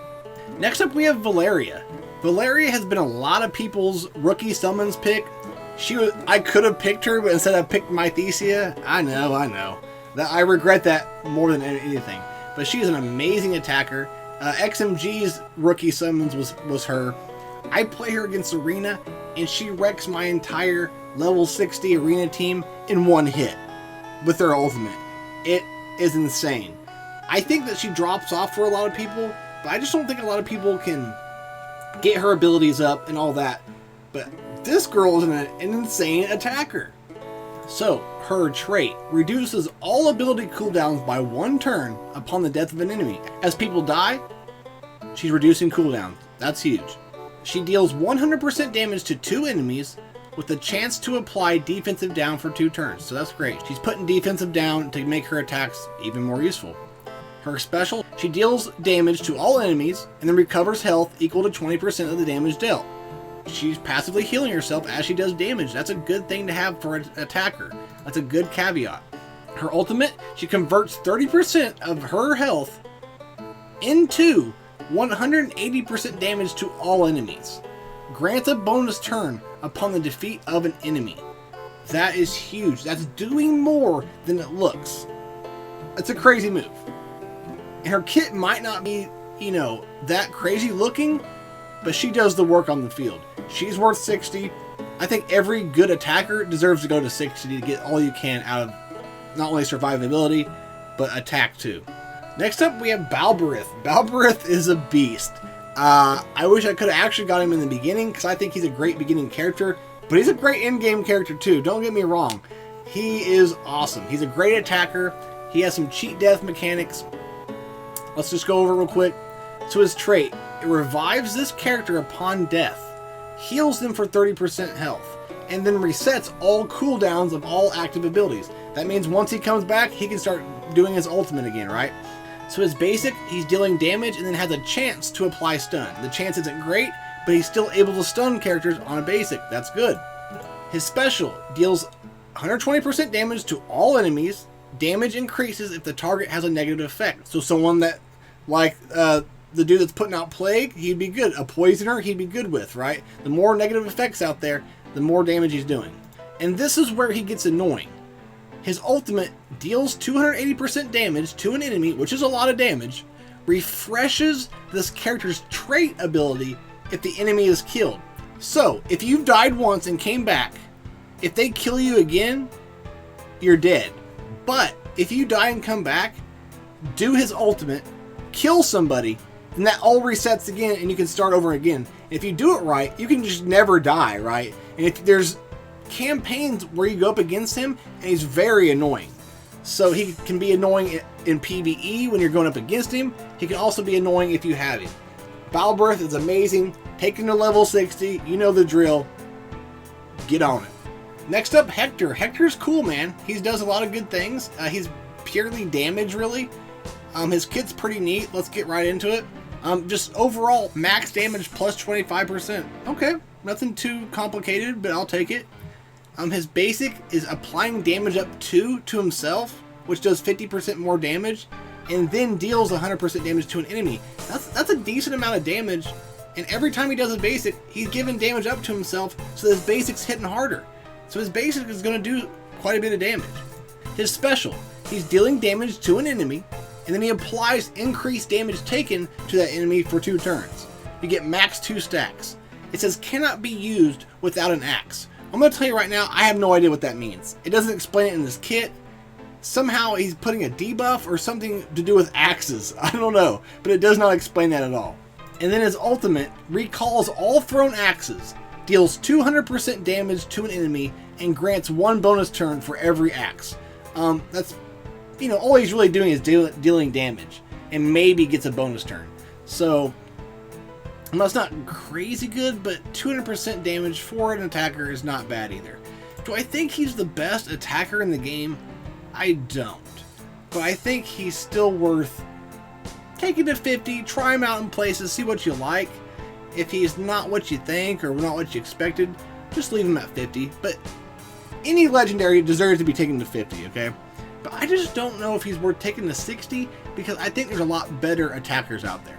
Next up we have Valeria. Valeria has been a lot of people's rookie summons pick. I could have picked her, but instead I picked my Thesia. I know. I regret that more than anything. But she's an amazing attacker. XMG's rookie summons was her. I play her against Arena, and she wrecks my entire level 60 Arena team in one hit with her ultimate. It is insane. I think that she drops off for a lot of people, but I just don't think a lot of people can get her abilities up and all that. But this girl is an insane attacker. So, her trait reduces all ability cooldowns by 1 turn upon the death of an enemy. As people die, she's reducing cooldowns. That's huge. She deals 100% damage to 2 enemies with a chance to apply defensive down for 2 turns. So that's great. She's putting defensive down to make her attacks even more useful. Her special, she deals damage to all enemies and then recovers health equal to 20% of the damage dealt. she's passively healing herself as she does damage. That's a good thing to have for an attacker. That's a good caveat. Her ultimate, she converts 30% of her health into 180% damage to all enemies. Grants a bonus turn upon the defeat of an enemy. That is huge. That's doing more than it looks. It's a crazy move. And her kit might not be, you know, that crazy looking, but she does the work on the field. She's worth 60. I think every good attacker deserves to go to 60 to get all you can out of not only survivability, but attack too. Next up, we have Balbarith. Balbarith is a beast. I wish I could have actually got him in the beginning, because I think he's a great beginning character, but he's a great in-game character too, don't get me wrong. He is awesome. He's a great attacker. He has some cheat death mechanics. Let's just go over real quick. So his trait, it revives this character upon death, heals them for 30% health, and then resets all cooldowns of all active abilities. That means once he comes back, he can start doing his ultimate again, right? So his basic, he's dealing damage and then has a chance to apply stun. The chance isn't great, but he's still able to stun characters on a basic. That's good. His special deals 120% damage to all enemies. Damage increases if the target has a negative effect. So someone that, like the dude that's putting out Plague, he'd be good. A Poisoner, he'd be good with, right? The more negative effects out there, the more damage he's doing. And this is where he gets annoying. His ultimate deals 280% damage to an enemy, which is a lot of damage, refreshes this character's trait ability if the enemy is killed. So, if you've died once and came back, if they kill you again, you're dead. But, if you die and come back, do his ultimate, kill somebody, and that all resets again and you can start over again. If you do it right, you can just never die, right? And if there's campaigns where you go up against him and he's very annoying. So he can be annoying in PvE when you're going up against him. He can also be annoying if you have him. Balbarith is amazing. Take him to level 60. You know the drill. Get on it. Next up, Hector. Hector's cool, man. He does a lot of good things. He's purely damage, really. His kit's pretty neat. Let's get right into it. Just overall, max damage plus 25%. Okay, nothing too complicated, but I'll take it. His basic is applying damage up to himself, which does 50% more damage, and then deals 100% damage to an enemy. That's a decent amount of damage, and every time he does his basic, he's giving damage up to himself, so his basic's hitting harder. So his basic is going to do quite a bit of damage. His special, he's dealing damage to an enemy, and then he applies increased damage taken to that enemy for 2 turns. You get max 2 stacks. It says cannot be used without an axe. I'm going to tell you right now, I have no idea what that means. It doesn't explain it in this kit. Somehow he's putting a debuff or something to do with axes. I don't know, but it does not explain that at all. And then his ultimate recalls all thrown axes, deals 200% damage to an enemy, and grants 1 bonus turn for every axe. That's, you know, all he's really doing is dealing damage, and maybe gets a bonus turn. So, that's not crazy good, but 200% damage for an attacker is not bad either. Do I think he's the best attacker in the game? I don't. But I think he's still worth taking to 50, try him out in places, see what you like. If he's not what you think or not what you expected, just leave him at 50. But any legendary deserves to be taken to 50, okay? But I just don't know if he's worth taking to 60 because I think there's a lot better attackers out there.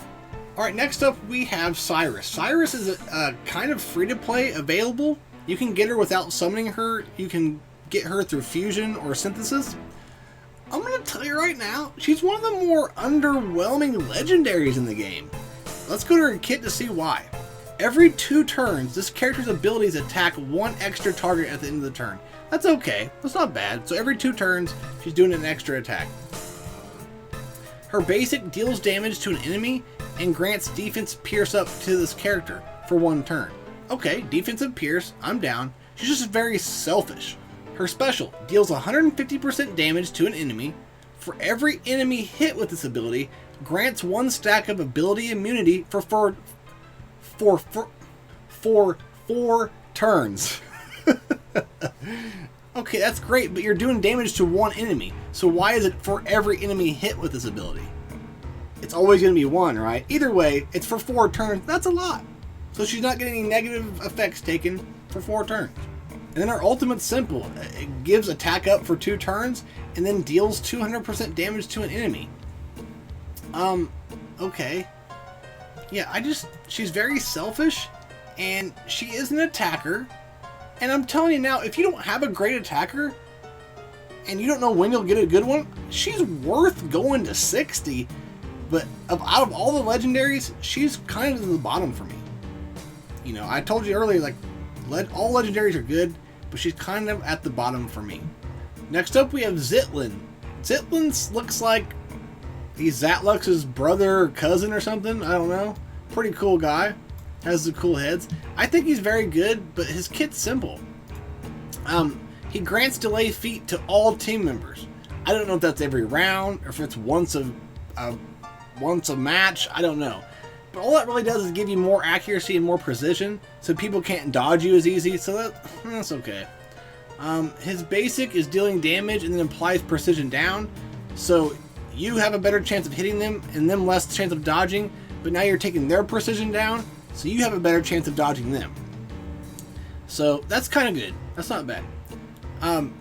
Alright, next up we have Cyrus. Cyrus is a kind of free-to-play available. You can get her without summoning her. You can get her through fusion or synthesis. I'm going to tell you right now, she's one of the more underwhelming legendaries in the game. Let's go to her kit to see why. Every 2 turns, this character's abilities attack 1 extra target at the end of the turn. That's okay. That's not bad. So every 2 turns, she's doing an extra attack. Her basic deals damage to an enemy and grants defense pierce up to this character for 1 turn. Okay, defensive pierce, I'm down. She's just very selfish. Her special deals 150% damage to an enemy. For every enemy hit with this ability, grants 1 stack of ability immunity for 4 turns. Okay, that's great, but you're doing damage to 1 enemy. So why is it for every enemy hit with this ability? It's always going to be 1, right? Either way, it's for 4 turns. That's a lot. so she's not getting any negative effects taken for 4 turns. And then her ultimate's simple. It gives attack up for 2 turns, and then deals 200% damage to an enemy. Okay. Yeah, she's very selfish, and she is an attacker. And I'm telling you now, if you don't have a great attacker, and you don't know when you'll get a good one, she's worth going to 60. But out of all the legendaries, she's kind of at the bottom for me. You know, I told you earlier, like, all legendaries are good, but she's kind of at the bottom for me. Next up, we have Zitlin. Zitlin looks like he's Zatlux's brother or cousin or something. I don't know. Pretty cool guy. Has the cool heads. I think he's very good, but his kit's simple. He grants delay feat to all team members. I don't know if that's every round or if it's once a match. I don't know. But all that really does is give you more accuracy and more precision, so people can't dodge you as easy, so that's okay. His basic is dealing damage and then applies precision down, so you have a better chance of hitting them and them less chance of dodging, but now you're taking their precision down, so you have a better chance of dodging them. So that's kind of good. That's not bad.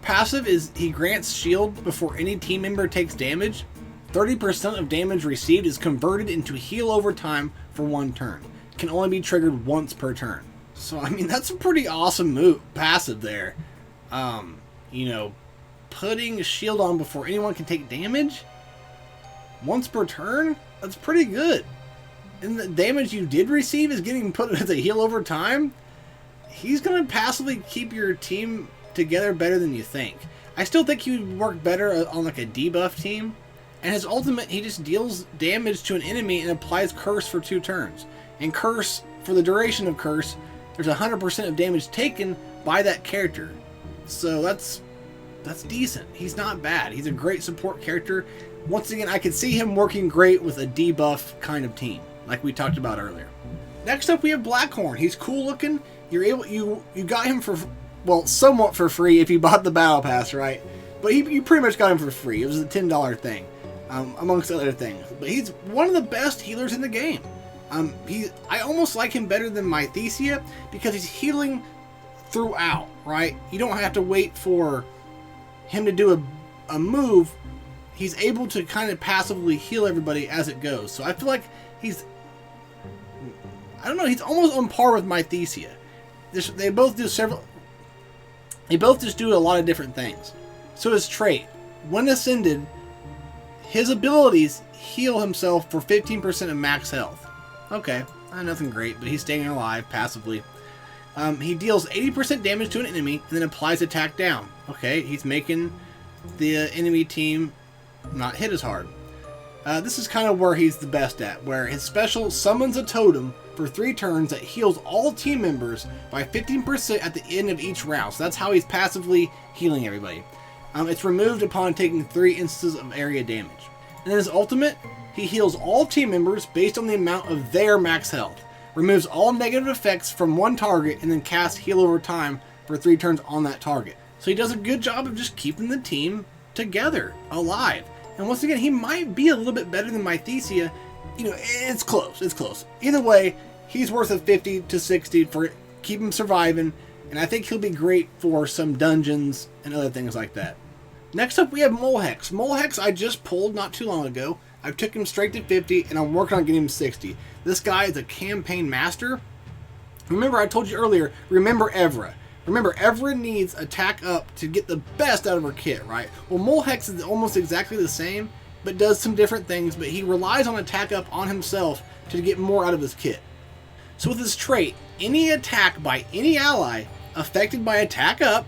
Passive is he grants shield before any team member takes damage. 30% of damage received is converted into heal over time for 1 turn. Can only be triggered once per turn. So, I mean, that's a pretty awesome move, passive there. You know, putting a shield on before anyone can take damage once per turn? That's pretty good. And the damage you did receive is getting put as a heal over time? He's going to passively keep your team together better than you think. I still think he would work better on like a debuff team. And his ultimate, he just deals damage to an enemy and applies Curse for 2 turns. And Curse, for the duration of Curse, there's 100% of damage taken by that character. So that's decent. He's not bad. He's a great support character. Once again, I could see him working great with a debuff kind of team, like we talked about earlier. Next up, we have Blackhorn. He's cool looking. You got him for, well, somewhat for free if you bought the Battle Pass, right? But you pretty much got him for free. It was a $10 thing. Amongst other things. But he's one of the best healers in the game. I almost like him better than my Thesia because he's healing throughout, right? You don't have to wait for him to do a move. He's able to kind of passively heal everybody as it goes. So I feel like he's almost on par with my Thesia. They both just do a lot of different things. So his trait, when ascended, his abilities heal himself for 15% of max health. Okay, nothing great, but he's staying alive passively. He deals 80% damage to an enemy and then applies attack down. Okay, he's making the enemy team not hit as hard. This is kind of where he's the best at, where his special summons a totem for 3 turns that heals all team members by 15% at the end of each round. So that's how he's passively healing everybody. It's removed upon taking 3 instances of area damage. And then his ultimate, he heals all team members based on the amount of their max health. Removes all negative effects from one target and then casts heal over time for 3 turns on that target. So he does a good job of just keeping the team together, alive. And once again, he might be a little bit better than my Thesia. You know, it's close. It's close. Either way, he's worth a 50 to 60 for keep him surviving. And I think he'll be great for some dungeons and other things like that. Next up, we have Molex. Molex I just pulled not too long ago. I took him straight to 50, and I'm working on getting him 60. This guy is a campaign master. Remember, I told you earlier, remember Evra. Remember, Evra needs attack up to get the best out of her kit, right? Well, Molex is almost exactly the same, but does some different things, but he relies on attack up on himself to get more out of his kit. So with his trait, any attack by any ally affected by attack up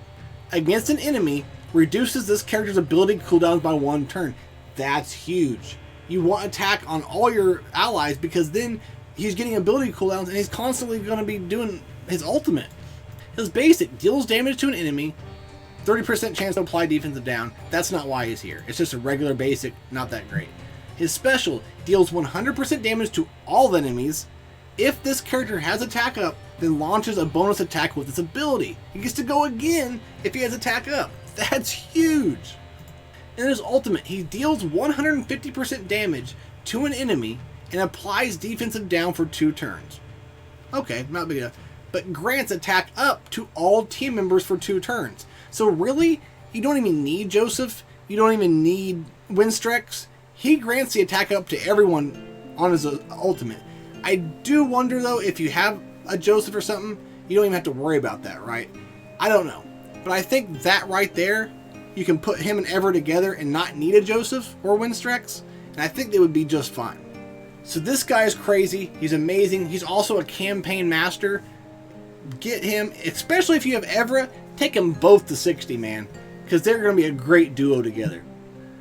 against an enemy reduces this character's ability cooldowns by 1 turn. That's huge. You want attack on all your allies because then he's getting ability cooldowns and he's constantly going to be doing his ultimate. His basic deals damage to an enemy, 30% chance to apply defensive down. That's not why he's here. It's just a regular basic, not that great. His special deals 100% damage to all enemies. If this character has attack up, then launches a bonus attack with its ability. He gets to go again if he has attack up. That's huge. In his ultimate, he deals 150% damage to an enemy and applies defensive down for 2 turns. Okay, not big enough. But grants attack up to all team members for 2 turns. So really, you don't even need Joseph. You don't even need Winstrex. He grants the attack up to everyone on his ultimate. I do wonder, though, if you have a Joseph or something, you don't even have to worry about that, right? I don't know. But I think that right there, you can put him and Evra together and not need a Joseph or Winstrex, and I think they would be just fine. So this guy is crazy. He's amazing. He's also a campaign master. Get him, especially if you have Evra, take them both to 60, man, because they're going to be a great duo together.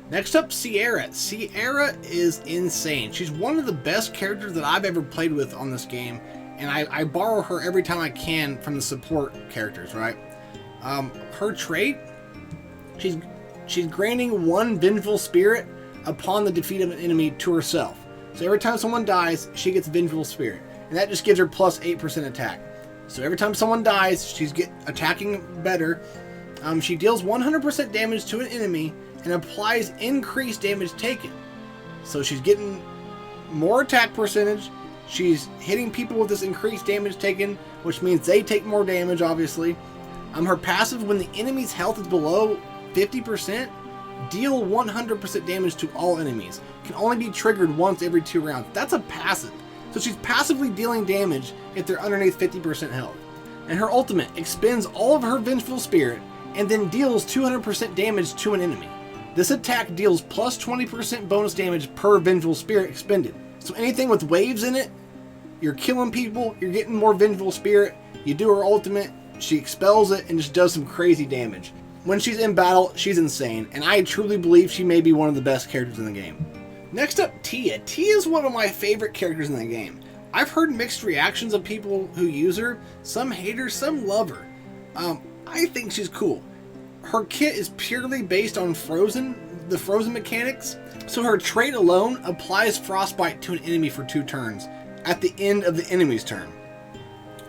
Next up, Sierra. Sierra is insane. She's one of the best characters that I've ever played with on this game, and I borrow her every time I can from the support characters, right? Her trait, she's granting 1 vengeful spirit upon the defeat of an enemy to herself. So every time someone dies, she gets vengeful spirit, and that just gives her plus 8% attack. So every time someone dies, she's attacking better. She deals 100% damage to an enemy and applies increased damage taken. So she's getting more attack percentage. She's hitting people with this increased damage taken, which means they take more damage, obviously. Her passive, when the enemy's health is below 50%, deal 100% damage to all enemies. Can only be triggered once every 2 rounds. That's a passive. So she's passively dealing damage if they're underneath 50% health. And her ultimate expends all of her vengeful spirit and then deals 200% damage to an enemy. This attack deals plus 20% bonus damage per vengeful spirit expended. So anything with waves in it, you're killing people, you're getting more vengeful spirit, you do her ultimate, she expels it and just does some crazy damage. When she's in battle, she's insane, and I truly believe she may be one of the best characters in the game. Next up, Tia. Tia is one of my favorite characters in the game. I've heard mixed reactions of people who use her. Some hate her, some love her. I think she's cool. Her kit is purely based on the frozen mechanics, so her trait alone applies frostbite to an enemy for 2 turns, at the end of the enemy's turn.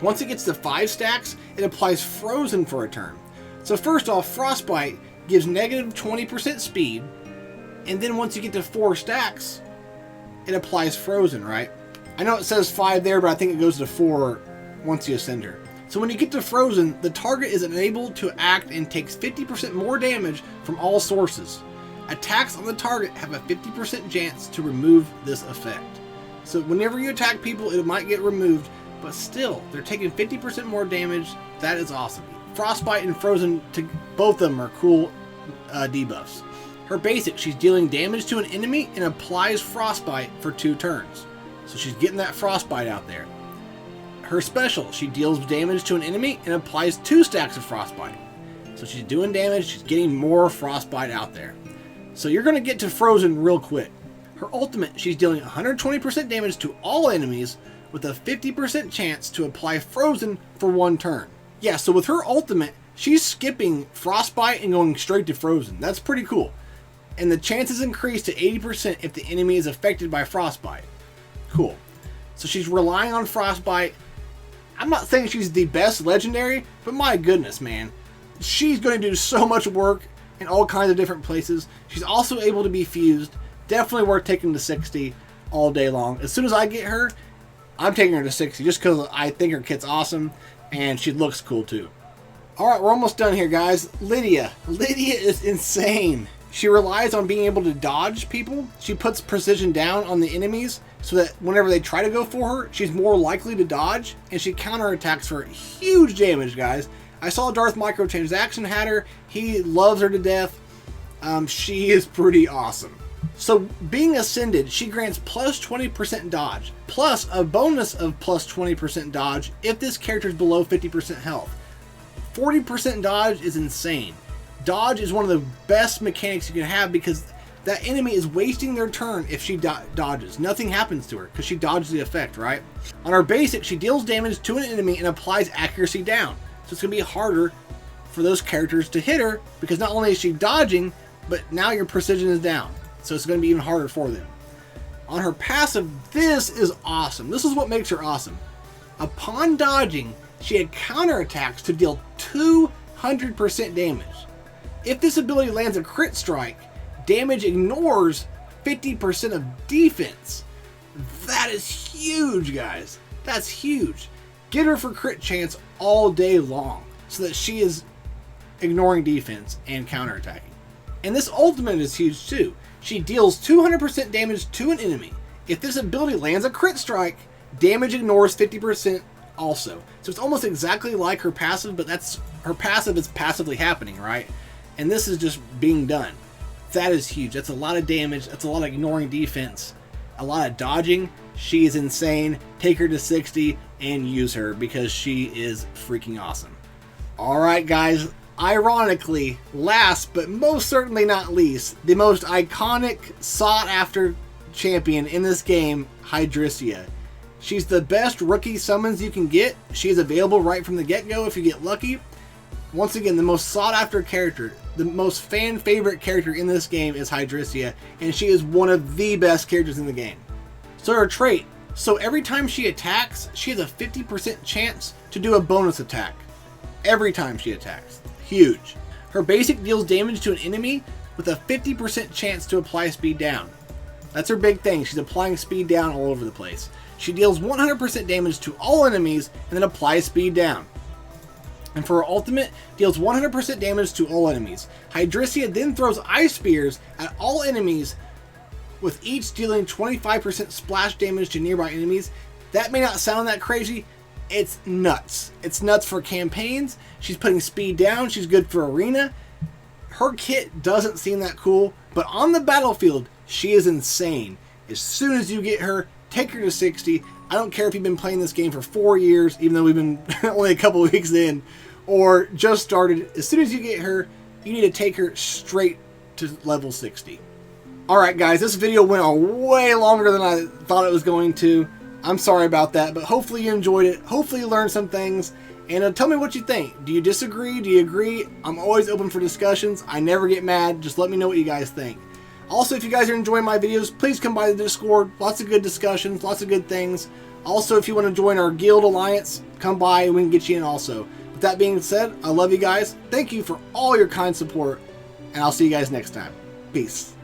Once it gets to 5 stacks, it applies frozen for a turn. So first off, frostbite gives negative 20% speed, and then once you get to 4 stacks, it applies frozen, right? I know it says 5 there, but I think it goes to 4 once you ascend her. So when you get to frozen, the target is enabled to act and takes 50% more damage from all sources. Attacks on the target have a 50% chance to remove this effect. So whenever you attack people, it might get removed, but still, they're taking 50% more damage. That is awesome. Frostbite and frozen, both of them are cool debuffs. Her basic, she's dealing damage to an enemy and applies frostbite for 2 turns. So she's getting that frostbite out there. Her special, she deals damage to an enemy and applies 2 stacks of frostbite. So she's doing damage, she's getting more frostbite out there. So you're going to get to frozen real quick. Her ultimate, she's dealing 120% damage to all enemies with a 50% chance to apply frozen for 1 turn. Yeah, so with her ultimate, she's skipping frostbite and going straight to frozen. That's pretty cool. And the chances increase to 80% if the enemy is affected by frostbite. Cool. So she's relying on frostbite. I'm not saying she's the best legendary, but my goodness, man. She's going to do so much work in all kinds of different places. She's also able to be fused. Definitely worth taking to 60 all day long. As soon as I get her, I'm taking her to 60 just because I think her kit's awesome and she looks cool too. Alright, we're almost done here, guys. Lydia. Lydia is insane. She relies on being able to dodge people. She puts precision down on the enemies so that whenever they try to go for her, she's more likely to dodge, and she counterattacks for huge damage, guys. I saw Darth Microtransaction had her. He loves her to death. She is pretty awesome. So, being ascended, she grants plus 20% dodge, plus a bonus of plus 20% dodge if this character is below 50% health. 40% dodge is insane. Dodge is one of the best mechanics you can have because that enemy is wasting their turn if she dodges. Nothing happens to her because she dodged the effect, right? On her basic, she deals damage to an enemy and applies accuracy down. So it's going to be harder for those characters to hit her because not only is she dodging, but now your precision is down. So it's going to be even harder for them. On her passive, this is awesome. This is what makes her awesome. Upon dodging, she had counterattacks to deal 200% damage. If this ability lands a crit strike, damage ignores 50% of defense. That is huge, guys. That's huge. get her for crit chance all day long so that she is ignoring defense and counterattacking. And this ultimate is huge too. She deals 200% damage to an enemy. If this ability lands a crit strike, damage ignores 50% also. So it's almost exactly like her passive, but that's her passive is passively happening, right? And this is just being done. That is huge. That's a lot of damage. That's a lot of ignoring defense. A lot of dodging. She is insane. Take her to 60 and use her because she is freaking awesome. Alright guys, ironically, last but most certainly not least, the most iconic, sought after champion in this game, Hydra. She's the best rookie summons you can get. She is available right from the get-go if you get lucky. Once again, the most sought after character, the most fan favorite character in this game is Hydra, and she is one of the best characters in the game. So her trait, so every time she attacks, she has a 50% chance to do a bonus attack. Every time she attacks. Huge. Her basic deals damage to an enemy with a 50% chance to apply speed down. That's her big thing. She's applying speed down all over the place. She deals 100% damage to all enemies and then applies speed down. And for her ultimate, deals 100% damage to all enemies. Hydra then throws ice spears at all enemies, with each dealing 25% splash damage to nearby enemies. That may not sound that crazy. It's nuts. It's nuts for campaigns. She's putting speed down. She's good for arena. Her kit doesn't seem that cool, but on the battlefield, she is insane. As soon as you get her, take her to 60. I don't care if you've been playing this game for 4 years, even though we've been only a couple of weeks in, or just started. As soon as you get her, you need to take her straight to level 60. Alright guys, this video went on way longer than I thought it was going to. I'm sorry about that, but hopefully you enjoyed it. Hopefully you learned some things. And tell me what you think. Do you disagree? Do you agree? I'm always open for discussions. I never get mad. Just let me know what you guys think. Also, if you guys are enjoying my videos, please come by the Discord. Lots of good discussions, lots of good things. Also, if you want to join our guild alliance, come by and we can get you in also. With that being said, I love you guys. Thank you for all your kind support, and I'll see you guys next time. Peace.